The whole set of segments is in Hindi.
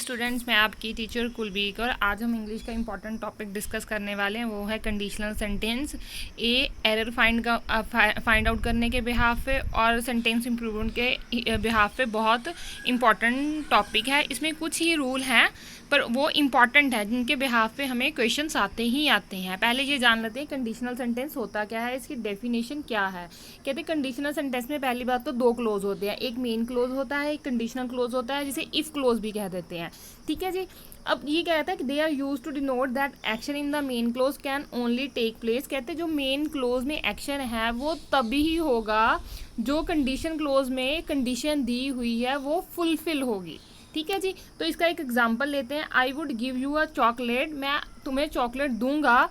स्टूडेंट्स, मैं आपकी टीचर कुलबीक और आज हम इंग्लिश का इंपॉर्टेंट टॉपिक डिस्कस करने वाले हैं। वो है कंडीशनल सेंटेंस। ए एरर फाइंड आउट करने के बिहाफ पे और सेंटेंस इम्प्रूवमेंट के बिहाफ पे बहुत इंपॉर्टेंट टॉपिक है। इसमें कुछ ही रूल हैं पर वो इम्पॉर्टेंट है जिनके बिहाफ पे हमें क्वेश्चंस आते ही आते हैं। पहले ये जान लेते हैं कंडीशनल सेंटेंस होता क्या है, इसकी डेफिनेशन क्या है। कहते हैं कंडीशनल सेंटेंस में पहली बात तो दो क्लोज होते हैं, एक मेन क्लोज होता है, एक कंडीशनल क्लोज होता है, जिसे इफ क्लोज भी कह देते हैं। ठीक है जी। अब ये कहता है कि they are used to denote that action in the main clause can only take place. कहते हैं जो मेन क्लोज में एक्शन है वो तभी ही होगा जो कंडीशन क्लोज में कंडीशन दी हुई है वो फुलफिल होगी। ठीक है जी। तो इसका एक एग्जांपल लेते हैं। I would give you a chocolate, मैं तुम्हें चॉकलेट दूंगा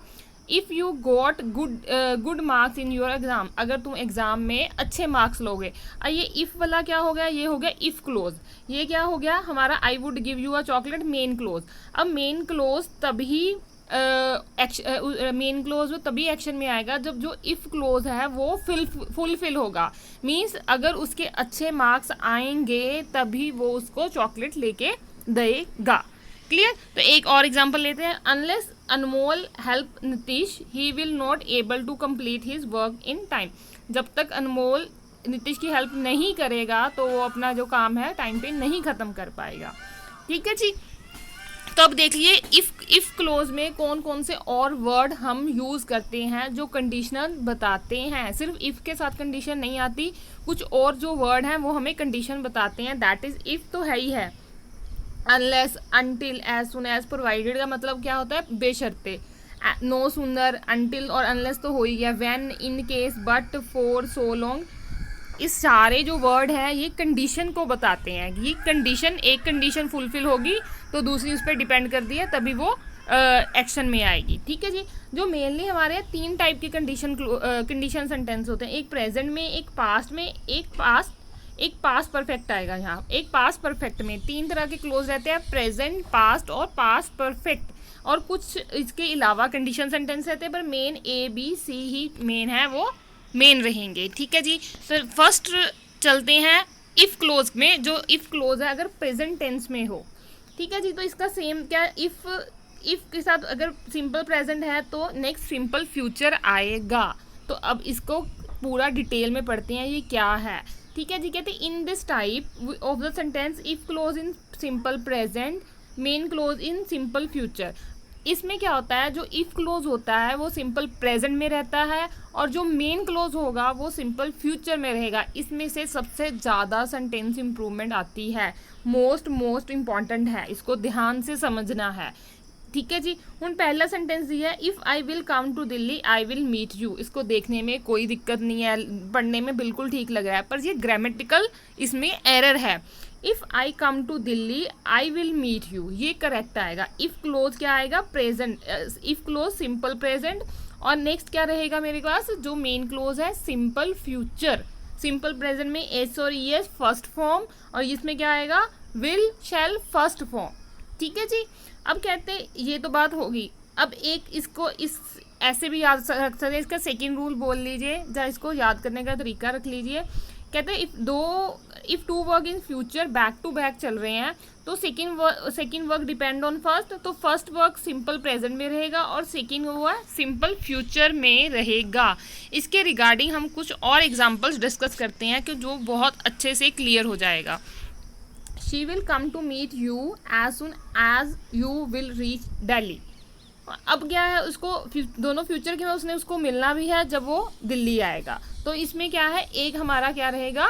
if you got good marks in your exam, अगर तुम एग्ज़ाम में अच्छे मार्क्स लोगे। ये इफ़ वाला क्या हो गया, ये हो गया इफ़ क्लोज। ये क्या हो गया हमारा I would give you a chocolate main close. अब मेन क्लोज तभी मेन क्लोज वो तभी एक्शन में आएगा जब जो इफ़ क्लोज है वो फुलफिल होगा। मीन्स अगर उसके अच्छे मार्क्स आएंगे तभी वो उसको चॉकलेट लेके देगा। क्लियर। तो एक और एग्जांपल लेते हैं। Unless Anmol help Nitish he will not able to complete his work in time. जब तक अनमोल नीतीश की हेल्प नहीं करेगा तो वो अपना जो काम है टाइम पे नहीं ख़त्म कर पाएगा। ठीक है जी। तो अब देख लीजिए इफ़ क्लोज में कौन कौन से और वर्ड हम यूज़ करते हैं जो कंडीशनल बताते हैं। सिर्फ इफ़ के साथ कंडीशन नहीं आती, कुछ और जो वर्ड हैं वो हमें कंडीशन बताते हैं। दैट इज़ इफ़ तो है ही है। Unless, until, as soon as, provided का मतलब क्या होता है बेशर्ते। नो सूनर, अनटिल और अनलेस तो हो ही गया। When, in case, but, for, so long, इस सारे जो वर्ड हैं ये कंडीशन को बताते हैं। ये कंडीशन, एक कंडीशन फुलफिल होगी तो दूसरी उस पर डिपेंड कर दी है तभी वो एक्शन में आएगी। ठीक है जी। जो मेनली हमारे तीन टाइप के कंडीशन सेंटेंस होते हैं। एक प्रेजेंट में, एक पास्ट में, एक पास्ट परफेक्ट आएगा। यहाँ एक पास्ट परफेक्ट में तीन तरह के क्लोज रहते हैं, प्रेजेंट, पास्ट और पास्ट परफेक्ट। और कुछ इसके अलावा कंडीशन सेंटेंस रहते हैं पर मेन ए बी सी ही मेन है, वो मेन रहेंगे। ठीक है जी। तो फर्स्ट चलते हैं इफ़ क्लोज में। जो इफ़ क्लोज है अगर प्रेजेंट टेंस में हो। ठीक है जी। तो इसका सेम क्या, इफ़ के साथ अगर सिंपल प्रेजेंट है तो नेक्स्ट सिंपल फ्यूचर आएगा। तो अब इसको पूरा डिटेल में पढ़ते हैं ये क्या है। ठीक है जी। कहते हैं in this type of the sentence if clause in simple present, main close in simple future. इसमें क्या होता है, जो इफ़ क्लोज होता है वो सिंपल प्रेजेंट में रहता है और जो मेन क्लोज होगा वो सिंपल फ्यूचर में रहेगा। इसमें से सबसे ज़्यादा सेंटेंस इम्प्रूवमेंट आती है, मोस्ट इम्पॉर्टेंट है, इसको ध्यान से समझना है। ठीक है जी। हूँ पहला सेंटेंस दिया है if I will come to Delhi I will meet you. इसको देखने में कोई दिक्कत नहीं है, पढ़ने में बिल्कुल ठीक लग रहा है, पर ये ग्रामेटिकल इसमें एरर है। If I come to Delhi I will meet you, ये करेक्ट आएगा। इफ़ क्लोज क्या आएगा, present. If clause simple present और नेक्स्ट क्या रहेगा मेरे पास, जो मेन क्लोज है सिंपल फ्यूचर। सिंपल प्रेजेंट में एस और ई एस फर्स्ट फॉर्म और इसमें क्या आएगा विल शैल फर्स्ट फॉर्म। ठीक है जी। अब कहते ये तो बात होगी। अब एक इसको इस ऐसे भी याद रख सकते हैं, इसका सेकेंड रूल बोल लीजिए या इसको याद करने का तरीका रख लीजिए। कहते हैं if two work in future back to back चल रहे हैं तो second work depend on first. तो फर्स्ट वर्क सिंपल प्रेजेंट में रहेगा और सेकेंड हुआ सिंपल फ्यूचर में रहेगा। इसके रिगार्डिंग हम कुछ और एग्जांपल्स डिस्कस करते हैं कि जो बहुत अच्छे से क्लियर हो जाएगा। She will come to meet you as soon as you will reach Delhi. अब क्या है, उसको दोनों फ्यूचर के में उसने उसको मिलना भी है जब वो दिल्ली आएगा। तो इसमें क्या है, एक हमारा क्या रहेगा,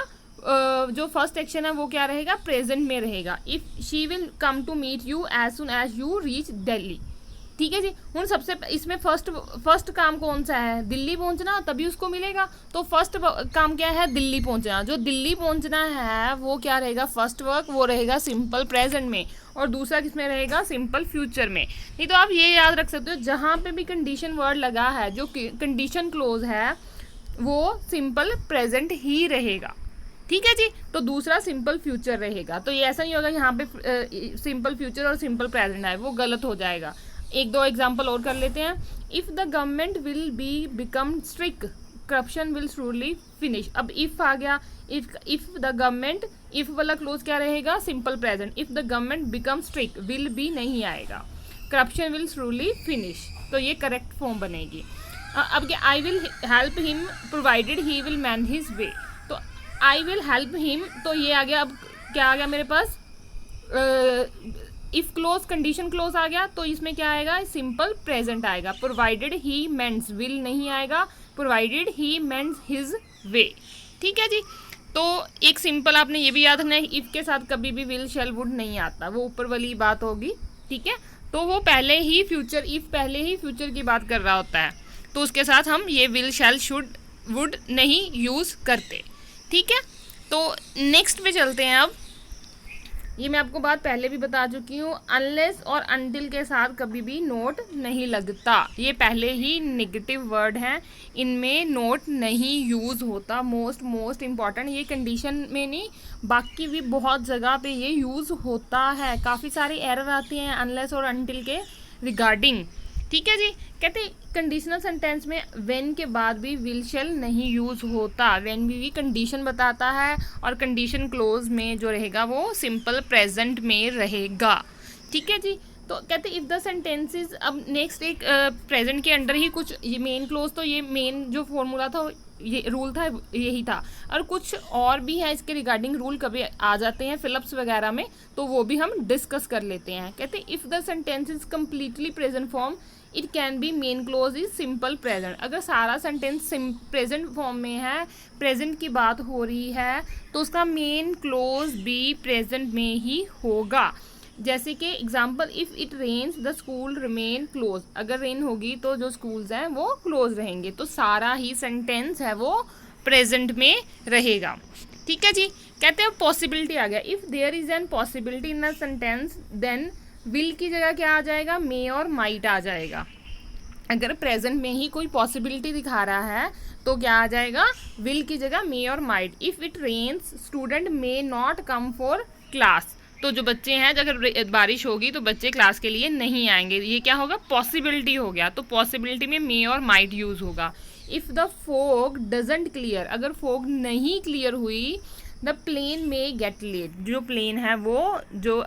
जो फर्स्ट एक्शन है वो क्या रहेगा, प्रेजेंट में रहेगा। If she will come to meet you as soon as you reach Delhi. ठीक है जी। हूँ सबसे इसमें फर्स्ट काम कौन सा है, दिल्ली पहुंचना, तभी उसको मिलेगा। तो फर्स्ट काम क्या है, दिल्ली पहुंचना। जो दिल्ली पहुंचना है वो क्या रहेगा, फर्स्ट वर्क वो रहेगा सिंपल प्रेजेंट में और दूसरा किसमें रहेगा, सिंपल फ्यूचर में। नहीं तो आप ये याद रख सकते हो जहाँ पे भी कंडीशन वर्ड लगा है, जो कंडीशन क्लोज है वो सिंपल प्रेजेंट ही रहेगा। ठीक है जी। तो दूसरा सिंपल फ्यूचर रहेगा। तो ये ऐसा नहीं होगा यहाँ पे सिंपल फ्यूचर और सिंपल प्रेजेंट है, वो गलत हो जाएगा। एक दो एग्जाम्पल और कर लेते हैं। If the government will be become strict corruption will surely finish. अब इफ आ गया, इफ द गवर्नमेंट, इफ वाला क्लोज क्या रहेगा, simple present. If the government become strict, will भी नहीं आएगा, करप्शन विल श्योरली फिनिश, तो ये करेक्ट फॉर्म बनेगी। अब क्या, I will help him provided he will man his way, तो आई विल हेल्प हिम, तो ये आ गया। अब क्या आ गया मेरे पास, इफ क्लोज कंडीशन क्लोज आ गया, तो इसमें क्या आएगा, सिंपल प्रेजेंट आएगा। प्रोवाइडेड ही मेंट्स, विल नहीं आएगा, प्रोवाइडेड ही मेंट्स हिज वे। ठीक है जी, तो एक सिंपल आपने ये भी याद रखना है, इफ के साथ कभी भी विल शैल वुड नहीं आता, वो ऊपर वाली बात होगी। ठीक है, तो वो पहले ही फ्यूचर, इफ पहले ही फ्यूचर की बात कर रहा होता है, तो उसके साथ हम ये विल शैल शुड वुड नहीं यूज़ करते। ठीक है, तो नेक्स्ट पे चलते हैं। अब ये मैं आपको बात पहले भी बता चुकी हूँ, अनलेस और अनटिल के साथ कभी भी नोट नहीं लगता, ये पहले ही नेगेटिव वर्ड हैं, इनमें नोट नहीं यूज़ होता। मोस्ट इम्पॉर्टेंट, ये कंडीशन में नहीं, बाकी भी बहुत जगह पे ये यूज़ होता है। काफ़ी सारे एरर आते हैं अनलेस और अनटिल के रिगार्डिंग। ठीक है जी, कहते कंडीशनल सेंटेंस में व्हेन के बाद भी विल शैल नहीं यूज़ होता, व्हेन भी कंडीशन बताता है, और कंडीशन क्लोज में जो रहेगा वो सिंपल प्रेजेंट में रहेगा। ठीक है जी, तो कहते इफ़ द सेंटेंसेस, अब नेक्स्ट एक प्रेजेंट के अंडर ही कुछ, ये मेन क्लोज, तो ये मेन जो फॉर्मूला था, ये रूल था, यही था, और कुछ और भी है इसके रिगार्डिंग रूल कभी आ जाते हैं फिलअप्स वगैरह में, तो वो भी हम डिस्कस कर लेते हैं। कहते if the sentence is completely present form, it can be main close is simple present. अगर सारा सेंटेंस प्रेजेंट फॉर्म में है, प्रेजेंट की बात हो रही है, तो उसका मेन क्लोज भी प्रेजेंट में ही होगा। जैसे कि example, if it rains the school remain close, अगर रेन होगी तो जो स्कूल्स हैं वो क्लोज रहेंगे, तो सारा ही सेंटेंस है वो प्रेजेंट में रहेगा। ठीक है जी, कहते हैं पॉसिबिलिटी आ गया, if there is an possibility in a sentence, then will की जगह क्या आ जाएगा, मे और माइट आ जाएगा। अगर प्रेजेंट में ही कोई पॉसिबिलिटी दिखा रहा है तो क्या आ जाएगा, विल की जगह मे और might. If it rains student may not come for class, तो जो बच्चे हैं, अगर बारिश होगी तो बच्चे क्लास के लिए नहीं आएंगे, ये क्या होगा, पॉसिबिलिटी हो गया, तो पॉसिबिलिटी में मे और माइट यूज़ होगा। If the fog doesn't clear, अगर फॉग नहीं क्लियर हुई, द प्लेन में गेट लेट, जो प्लेन है वो, जो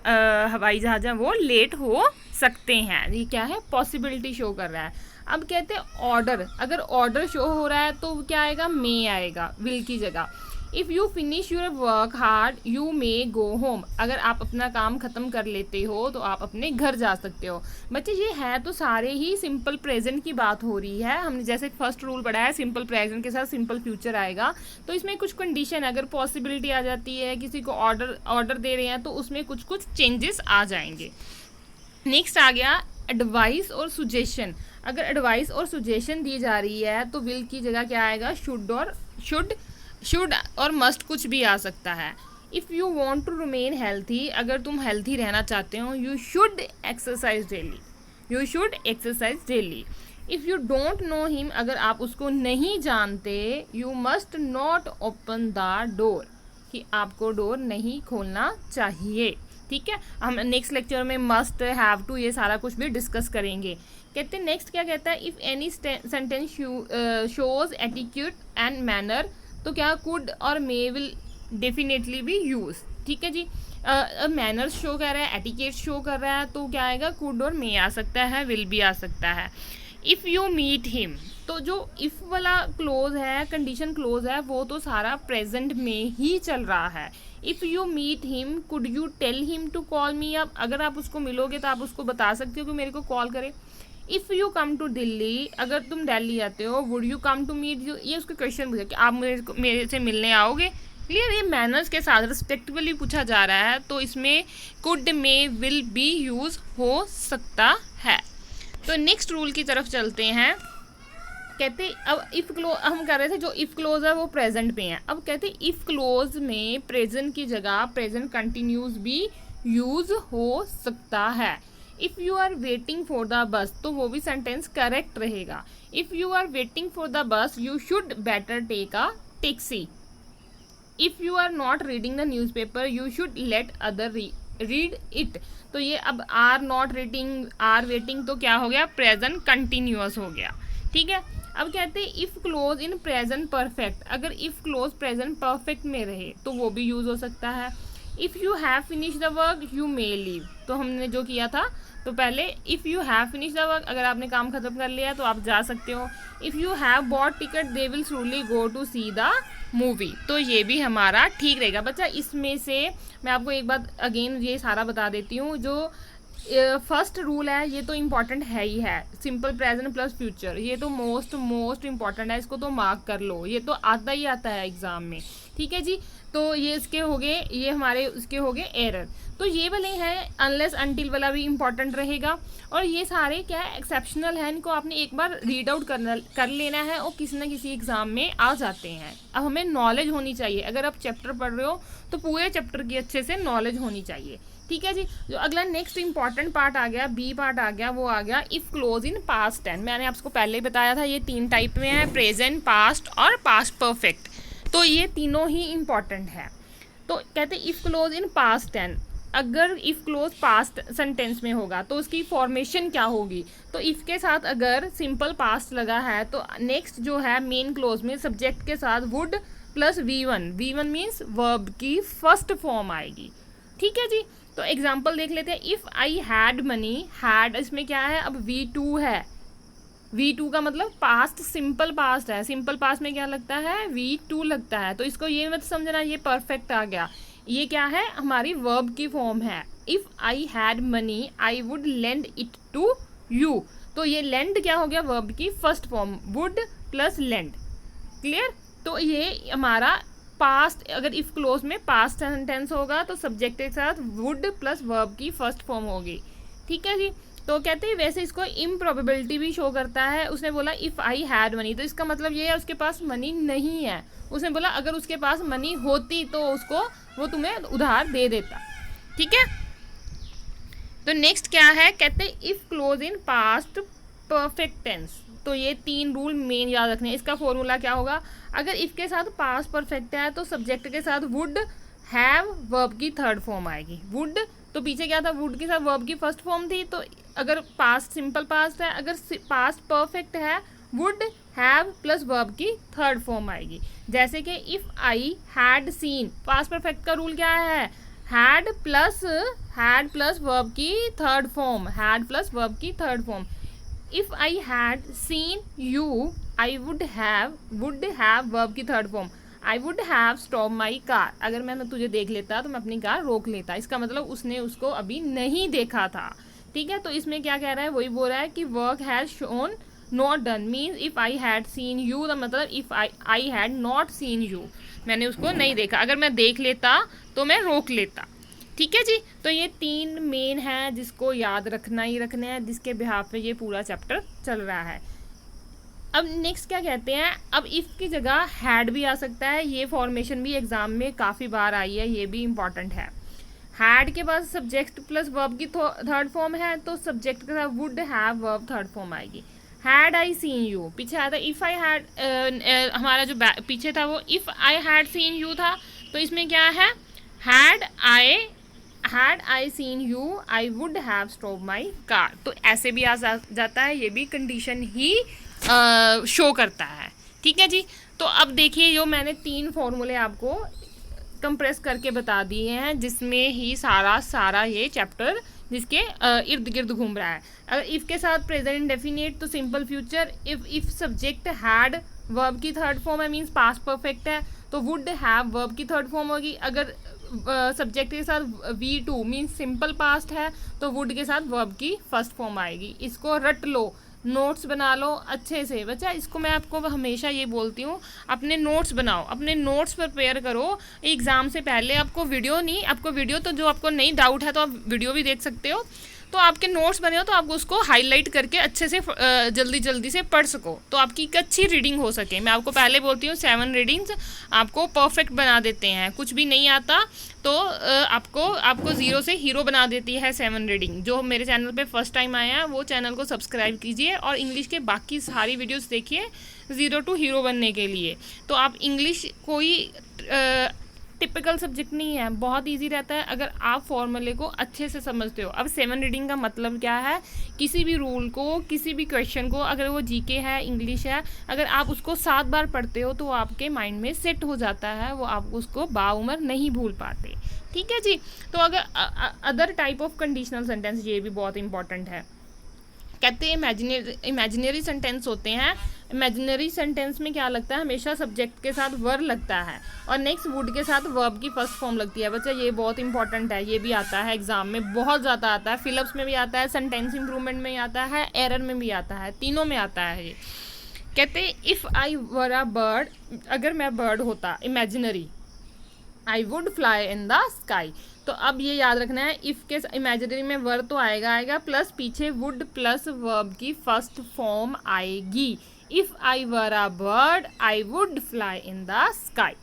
हवाई जहाज है वो लेट हो सकते हैं, ये क्या है, पॉसिबिलिटी शो कर रहा है। अब कहते हैं ऑर्डर, अगर ऑर्डर शो हो रहा है तो क्या आएगा, मे आएगा विल की जगह। If you finish your work hard you may go home, अगर आप अपना काम ख़त्म कर लेते हो तो आप अपने घर जा सकते हो। बच्चे ये है तो सारे ही सिंपल प्रेजेंट की बात हो रही है, हमने जैसे फर्स्ट रूल पढ़ा है, सिंपल प्रेजेंट के साथ सिंपल फ्यूचर आएगा, तो इसमें कुछ कंडीशन, अगर पॉसिबिलिटी आ जाती है, किसी को ऑर्डर दे रहे हैं, तो उसमें कुछ चेंजेस आ जाएंगे। नेक्स्ट आ गया एडवाइस और सुजेशन, अगर एडवाइस और सुजेशन दी जा रही है तो विल की जगह क्या आएगा, शुड और मस्ट कुछ भी आ सकता है। If you want to remain healthy, अगर तुम हेल्थी रहना चाहते हो, you should exercise daily, you should exercise daily. If you don't know him, अगर आप उसको नहीं जानते, you must not open the door, कि आपको डोर नहीं खोलना चाहिए। ठीक है, हम नेक्स्ट लेक्चर में मस्ट, हैव टू, ये सारा कुछ भी डिस्कस करेंगे। कहते हैं नेक्स्ट क्या कहता है, if any sentence shows attitude and manner, तो क्या कुड और मे विल डेफिनेटली बी यूज। ठीक है जी, मैनर्स शो कर रहा है, एटिकेट शो कर रहा है, तो क्या आएगा, कुड और मे आ सकता है, विल भी आ सकता है। इफ़ यू मीट हिम, तो जो इफ़ वाला क्लोज है, कंडीशन क्लोज है, वो तो सारा प्रेजेंट में ही चल रहा है। If you meet him could you tell him to call me, अब अगर आप उसको मिलोगे तो आप उसको बता सकते हो कि मेरे को कॉल करे। If you come to Delhi, अगर तुम दिल्ली आते हो, would you come to meet you, ये उसका क्वेश्चन पूछा कि आप मेरे से मिलने आओगे। क्लियर, ये मैनर्स के साथ रिस्पेक्टफुली पूछा जा रहा है, तो इसमें कुड में विल बी यूज़ हो सकता है। तो नेक्स्ट रूल की तरफ चलते हैं। कहते अब इफ़ क्लोज, हम कह रहे थे जो इफ़ क्लोज है वो प्रेजेंट पे है, अब कहते इफ़ क्लोज में प्रेजेंट की जगह प्रेजेंट कंटिन्यूस भी यूज़ हो सकता है। If you are waiting for the bus, तो वो भी सेंटेंस करेक्ट रहेगा। If you are waiting for the bus you should better take a taxi. If you are not reading the newspaper you should let other read it. तो ये अब are not reading, are waiting, तो क्या हो गया, प्रेजेंट कंटिन्यूअस हो गया। ठीक है, अब कहते हैं if clause in present perfect, अगर इफ़ क्लोज प्रेजेंट परफेक्ट में रहे तो वो भी यूज़ हो सकता है। If you have finish the work you may leave, तो हमने जो किया था, तो पहले if you have finish the work, अगर आपने काम ख़त्म कर लिया तो आप जा सकते हो। If you have bought ticket they will surely go to see the movie, तो ये भी हमारा ठीक रहेगा बच्चा। इसमें से मैं आपको एक बात अगेन ये सारा बता देती हूँ, जो फर्स्ट रूल है ये तो इम्पॉर्टेंट है ही है, सिंपल प्रेजेंट प्लस फ्यूचर, ये तो मोस्ट इम्पॉर्टेंट है, इसको तो मार्क कर लो, ये तो आता ही आता है एग्जाम में, ठीक है जी। तो ये इसके हो गए, ये हमारे उसके हो गए एरर। तो ये वाले हैं अनलेस अनटिल वाला भी इम्पॉर्टेंट रहेगा, और ये सारे क्या है एक्सेप्शनल है, इनको आपने एक बार रीड आउट कर लेना है और किसी ना किसी एग्जाम में आ जाते हैं। अब हमें नॉलेज होनी चाहिए, अगर आप चैप्टर पढ़ रहे हो तो पूरे चैप्टर की अच्छे से नॉलेज होनी चाहिए, ठीक है जी। जो अगला नेक्स्ट इंपॉर्टेंट पार्ट आ गया, बी पार्ट आ गया, वो आ गया if clause in past tense. मैंने आपको पहले ही बताया था ये 3 टाइप में है, प्रेजेंट, पास्ट और पास्ट परफेक्ट, तो ये तीनों ही इम्पॉर्टेंट है। तो कहते हैं if clause in past tense, अगर इफ़ क्लोज पास्ट सेंटेंस में होगा तो उसकी फॉर्मेशन क्या होगी, तो इफ़ के साथ अगर सिंपल पास्ट लगा है तो नेक्स्ट जो है मेन क्लोज में सब्जेक्ट के साथ would plus V1 means verb की फर्स्ट फॉर्म आएगी, ठीक है जी। तो एग्जाम्पल देख लेते हैं, if I had money, had इसमें क्या है, अब V2 है, V2 का मतलब पास्ट सिंपल पास्ट है, सिंपल पास्ट में क्या लगता है, V2 लगता है, तो इसको ये मत समझना ये परफेक्ट आ गया, ये क्या है हमारी वर्ब की फॉर्म है। If I had money I would lend it to you, तो ये लेंड क्या हो गया, वर्ब की first form, would plus lend, clear. तो ये हमारा पास्ट, अगर इफ़ क्लोज में पास्ट सेंटेंस होगा तो सब्जेक्ट के साथ वुड प्लस वर्ब की फर्स्ट फॉर्म होगी, ठीक है जी। तो कहते हैं वैसे इसको इम्प्रॉबेबिलिटी भी शो करता है, उसने बोला इफ़ आई हैड मनी, तो इसका मतलब ये है उसके पास मनी नहीं है, उसने बोला अगर उसके पास मनी होती तो उसको वो तुम्हें उधार दे देता, ठीक है। तो नेक्स्ट क्या है, कहते हैं if clause in past perfect tense, तो ये 3 रूल मेन याद रखने हैं। इसका फॉर्मूला क्या होगा, अगर इफ़ के साथ पास्ट परफेक्ट है तो सब्जेक्ट के साथ वुड हैव वर्ब की थर्ड फॉर्म आएगी, वुड, तो पीछे क्या था, वुड के साथ वर्ब की फर्स्ट फॉर्म थी, तो अगर पास्ट सिंपल पास्ट है, अगर पास्ट परफेक्ट है वुड हैव प्लस वर्ब की थर्ड फॉर्म आएगी। जैसे कि if I had seen, past perfect का रूल क्या है, हैड प्लस वर्ब की third form, had plus verb की third form. If I had seen you I would have verb की third form, I would have stop my car, अगर मैं तुझे देख लेता तो मैं अपनी कार रोक लेता, इसका मतलब उसने उसको अभी नहीं देखा था, ठीक है। तो इसमें क्या कह रहा है, वही बोल रहा है कि work has shown not done, means if I had seen you, the मतलब if I had not seen you, मैंने उसको नहीं देखा, अगर मैं देख लेता तो मैं रोक लेता, ठीक है जी। तो ये 3 मेन है जिसको याद रखना ही रखना है, जिसके बिहाफ पे ये पूरा चैप्टर चल रहा है। अब नेक्स्ट क्या कहते हैं, अब इफ़ की जगह हैड भी आ सकता है, ये फॉर्मेशन भी एग्जाम में काफ़ी बार आई है, ये भी इम्पॉर्टेंट है। हैड के बाद सब्जेक्ट प्लस वर्ब की थर्ड फॉर्म है, तो सब्जेक्ट के साथ would have verb third form आएगी। हैड आई सीन यू, पीछे आया था इफ़ आई हैड, हमारा जो पीछे था वो if I had seen you था, तो इसमें क्या है, had I seen you I would have stop my car, तो ऐसे भी आ जाता है, ये भी कंडीशन ही शो करता है, ठीक है जी। तो अब देखिए जो मैंने 3 फॉर्मूले आपको कंप्रेस करके बता दिए हैं, जिसमें ही सारा ये चैप्टर जिसके इर्द गिर्द घूम रहा है। अगर इफ़ के साथ प्रेजेंट इंडेफिनिट तो simple future, if subject had verb की थर्ड फॉर्म है मीन्स पास्ट परफेक्ट है तो वुड हैव वर्ब की थर्ड फॉर्म होगी। अगर सब्जेक्ट के साथ V2 मीन्स सिंपल पास्ट है तो वुड के साथ वर्ब की फर्स्ट फॉर्म आएगी। इसको रट लो, नोट्स बना लो अच्छे से बच्चा, इसको मैं आपको हमेशा ये बोलती हूँ, अपने नोट्स बनाओ, अपने नोट्स प्रिपेयर करो एग्ज़ाम से पहले। आपको वीडियो तो जो आपको नहीं डाउट है तो आप वीडियो भी देख सकते हो, तो आपके नोट्स बने हो तो आप उसको हाईलाइट करके अच्छे से जल्दी से पढ़ सको, तो आपकी एक अच्छी रीडिंग हो सके। मैं आपको पहले बोलती हूँ 7 रीडिंग्स आपको परफेक्ट बना देते हैं, कुछ भी नहीं आता तो आपको 0 से हीरो बना देती है 7 रीडिंग। जो मेरे चैनल पे फर्स्ट टाइम आए हैं वो चैनल को सब्सक्राइब कीजिए और इंग्लिश के बाकी सारी वीडियोस देखिए 0 to हीरो बनने के लिए। तो आप इंग्लिश कोई टिपिकल सब्जेक्ट नहीं है, बहुत इजी रहता है अगर आप फॉर्मूले को अच्छे से समझते हो। अब 7 रीडिंग का मतलब क्या है, किसी भी रूल को, किसी भी क्वेश्चन को, अगर वो जीके है, इंग्लिश है, अगर आप उसको 7 बार पढ़ते हो तो वो आपके माइंड में सेट हो जाता है, वो आप उसको बाउमर नहीं भूल पाते। ठीक है जी। तो अगर other type of conditional sentence, ये भी बहुत इंपॉर्टेंट है। कहते हैं इमेजिनरी सेंटेंस होते हैं। इमेजिनरी सेंटेंस में क्या लगता है, हमेशा सब्जेक्ट के साथ वर्ब लगता है और नेक्स्ट वुड के साथ वर्ब की फर्स्ट फॉर्म लगती है। बच्चा ये बहुत इंपॉर्टेंट है, ये भी आता है एग्जाम में, बहुत ज़्यादा आता है, फिलअप्स में भी आता है, सेंटेंस इंप्रूवमेंट में आता है, एरर में भी आता है, तीनों में आता है ये। कहते हैं if I were a bird, अगर मैं बर्ड होता, imaginary, I would fly in the sky. तो अब ये याद रखना है, इफ़ के इमेजिनरी में वर्ब तो आएगा प्लस पीछे वुड प्लस वर्ब की फर्स्ट फॉर्म आएगी। If I were a bird I would fly in the sky.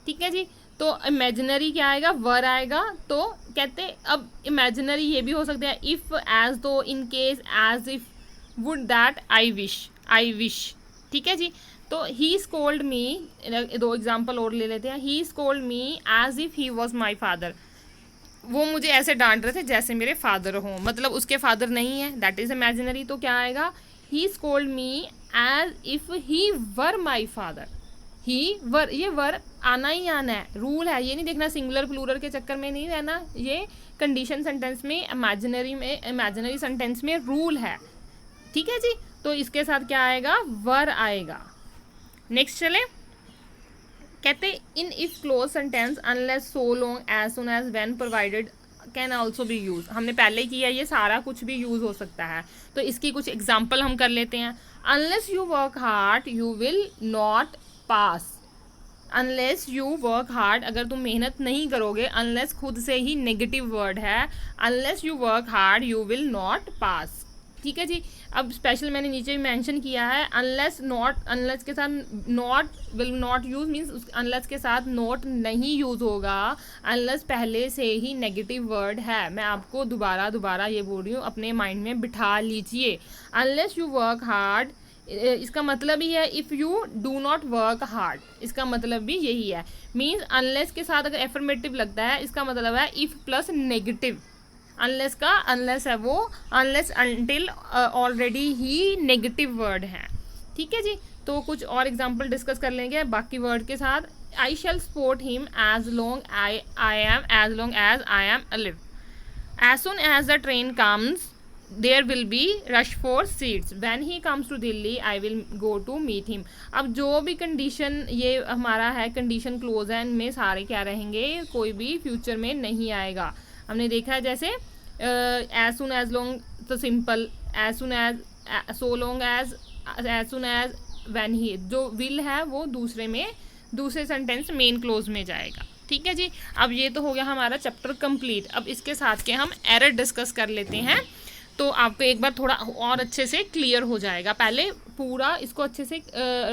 ठीक है जी। तो इमेजिनरी क्या आएगा, वर आएगा। तो कहते अब इमेजिनरी ये भी हो सकता है, if, as though, in case, as if, would that, I wish. ठीक है जी। तो ही स्कोल्ड मी, 2 एग्जाम्पल और ले लेते हैं। He scold me as if he was my father, वो मुझे ऐसे डांट रहे थे जैसे मेरे फादर हों, मतलब उसके फादर नहीं है, दैट इज इमेजिनरी। तो क्या आएगा, he scold me as if he were my father. He were, ये वर आना ही आना है, रूल है, ये नहीं देखना सिंगुलर प्लूरल के चक्कर में नहीं रहना, ये कंडीशन सेंटेंस में, इमेजिनरी सेंटेंस में रूल है। ठीक है जी। तो इसके साथ क्या आएगा, वर आएगा। नेक्स्ट चले, कहते इन if clause sentence unless, so long, as soon as, when provided can also be use. हमने पहले किया, ये सारा कुछ भी यूज हो सकता है। तो इसकी कुछ एग्जाम्पल हम कर लेते हैं। Unless you work hard you will not pass. Unless you work hard, अगर तुम मेहनत नहीं करोगे, अनलेस खुद से ही नेगेटिव वर्ड है, unless you work hard you will not pass. ठीक है जी। अब स्पेशल मैंने नीचे मेंशन किया है, अनलेस नॉट, अनलेस के साथ not, will not use means unless के साथ नॉट नहीं यूज होगा, अनलेस पहले से ही नेगेटिव वर्ड है। मैं आपको दोबारा ये बोल रही हूँ, अपने माइंड में बिठा लीजिए। अनलेस यू वर्क हार्ड, इसका मतलब ही है if you do not work hard, इसका मतलब भी यही है। मीन्स अनलेस के साथ अगर एफर्मेटिव लगता है, इसका मतलब है इफ़ प्लस नेगेटिव। अनलेस का अनलेस है वो, अनलेस अंटिल ऑलरेडी ही नेगेटिव वर्ड है। ठीक है जी। तो कुछ और एग्जांपल डिस्कस कर लेंगे बाकी वर्ड के साथ। I shall support him as long as I am alive. As soon as the train comes there will be rush for seats. When he comes to Delhi I will go to meet him. अब जो भी कंडीशन ये हमारा है, कंडीशन क्लोज है, इनमें सारे क्या रहेंगे, कोई भी फ्यूचर में नहीं आएगा। हमने देखा है जैसे एज सुन एज लॉन्ग तो simple, as soon as, so long as soon as, when ही, जो विल है वो दूसरे सेंटेंस मेन क्लोज में जाएगा। ठीक है जी। अब ये तो हो गया हमारा चैप्टर कंप्लीट। अब इसके साथ के हम एरर डिस्कस कर लेते हैं, तो आपको एक बार थोड़ा और अच्छे से क्लियर हो जाएगा। पहले पूरा इसको अच्छे से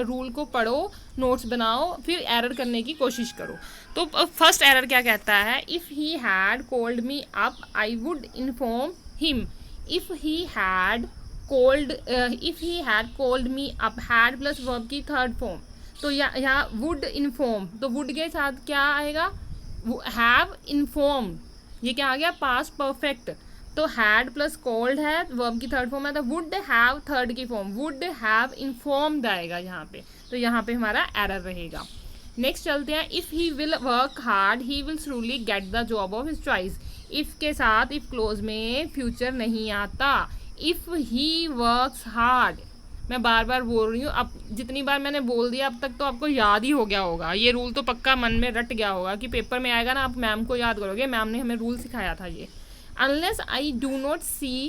रूल को पढ़ो, नोट्स बनाओ, फिर एरर करने की कोशिश करो। तो फर्स्ट एरर क्या कहता है, if he had called me up I would inform him. If he had called me up, had plus verb की थर्ड फॉर्म। तो यहाँ वुड इन्फॉर्म, तो वुड के साथ क्या आएगा, हैव इन्फॉर्म, ये क्या आ गया, पास्ट परफेक्ट। तो हैड प्लस कॉल्ड है, वर्ब की थर्ड फॉर्म है, तो वुड हैव थर्ड की फॉर्म, वुड हैव इन्फॉर्म्ड आएगा यहाँ पे। तो यहाँ पे हमारा एरर रहेगा। नेक्स्ट चलते हैं, if he will work hard he will surely get the job of his choice. If के साथ इफ़ क्लोज में फ्यूचर नहीं आता। इफ़ ही वर्क्स हार्ड, मैं बार बार बोल रही हूँ, अब जितनी बार मैंने बोल दिया अब तक तो आपको याद ही हो गया होगा, ये रूल तो पक्का मन में रट गया होगा कि पेपर में आएगा ना, आप मैम को याद करोगे, मैम ने हमें रूल सिखाया था ये। Unless I do not see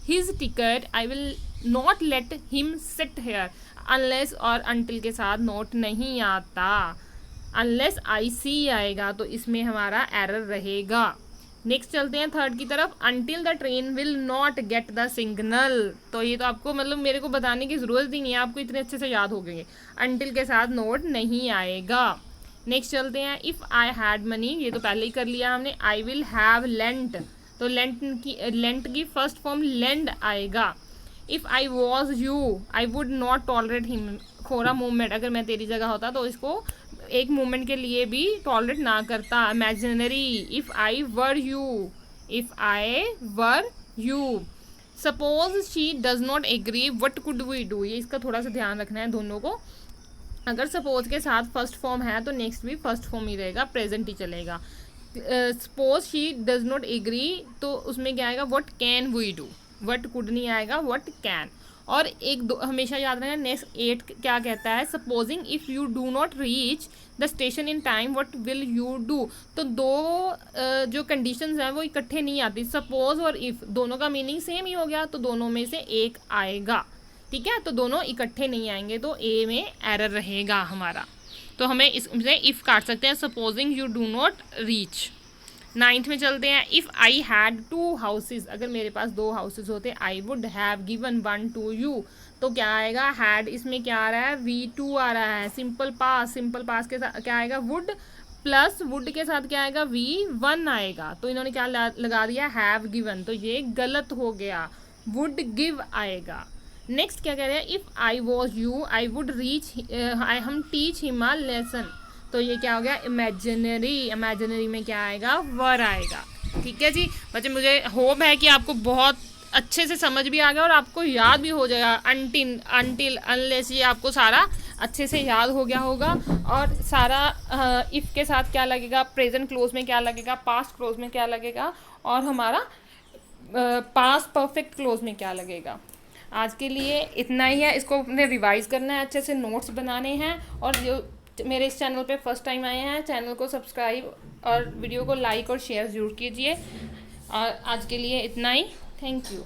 his ticket, I will not let him sit here. Unless और until के साथ not नहीं आता, unless I see आएगा, तो इसमें हमारा error रहेगा। नेक्स्ट चलते हैं थर्ड की तरफ, until the train will not get the signal। तो ये तो आपको मतलब मेरे को बताने की ज़रूरत ही नहीं है, आपको इतने अच्छे से याद हो गए। until के साथ not नहीं आएगा। नेक्स्ट चलते हैं, if I had money, ये तो पहले ही कर लिया हमने। I will have lent, तो लेंट की फर्स्ट फॉर्म लेंड आएगा। If I was you I would not tolerate him for a moment, अगर मैं तेरी जगह होता तो इसको एक मोमेंट के लिए भी टॉलरेट ना करता। Imaginary, if I were you, if I were you. Suppose she does not agree what could we do, ये इसका थोड़ा सा ध्यान रखना है दोनों को। अगर सपोज के साथ फर्स्ट फॉर्म है तो नेक्स्ट भी फर्स्ट फॉर्म ही रहेगा, प्रेजेंट ही चलेगा। Suppose she does not agree तो उसमें क्या आएगा, what can we do, what could नहीं आएगा, व्हाट कैन। और एक दो हमेशा याद रखना, नेक्स्ट 8 क्या कहता है, supposing if you do not reach the station in time what will you do. तो दो जो कंडीशंस हैं वो इकट्ठे नहीं आती, सपोज और इफ़ दोनों का मीनिंग सेम ही हो गया तो दोनों में से एक आएगा, ठीक है। तो दोनों इकट्ठे नहीं आएंगे तो ए में एरर रहेगा हमारा। तो हमें इसमें इफ़ काट सकते हैं, supposing you do not reach. 9th में चलते हैं, इफ़ आई हैड 2 हाउसेज, अगर मेरे पास 2 हाउसेज होते, I would have given 1 to you. तो क्या आएगा, हैड इसमें क्या आ रहा है, V2 आ रहा है। सिंपल पास, सिंपल पास के साथ क्या आएगा, वुड, प्लस वुड के साथ क्या आएगा, V1 आएगा। तो इन्होंने क्या लगा दिया, हैव गिवन, तो ये गलत हो गया, वुड गिव आएगा। नेक्स्ट क्या कह रहे हैं, if I was you I would reach, हम टीच हिम अ लेसन। तो ये क्या हो गया, इमेजिनरी, इमेजिनरी में क्या आएगा, वर आएगा। ठीक है जी बच्चे, मुझे होप है कि आपको बहुत अच्छे से समझ भी आ गया और आपको याद भी हो जाएगा। अनटिल अनलेस, ये आपको सारा अच्छे से याद हो गया होगा। और सारा इफ़ के साथ क्या लगेगा, प्रेजेंट क्लोज में क्या लगेगा, पास्ट क्लोज में क्या लगेगा, और हमारा पास्ट परफेक्ट क्लोज में क्या लगेगा। आज के लिए इतना ही है, इसको अपने रिवाइज करना है, अच्छे से नोट्स बनाने हैं। और जो मेरे इस चैनल पे फर्स्ट टाइम आए हैं, चैनल को सब्सक्राइब और वीडियो को लाइक और शेयर ज़रूर कीजिए। और आज के लिए इतना ही, थैंक यू।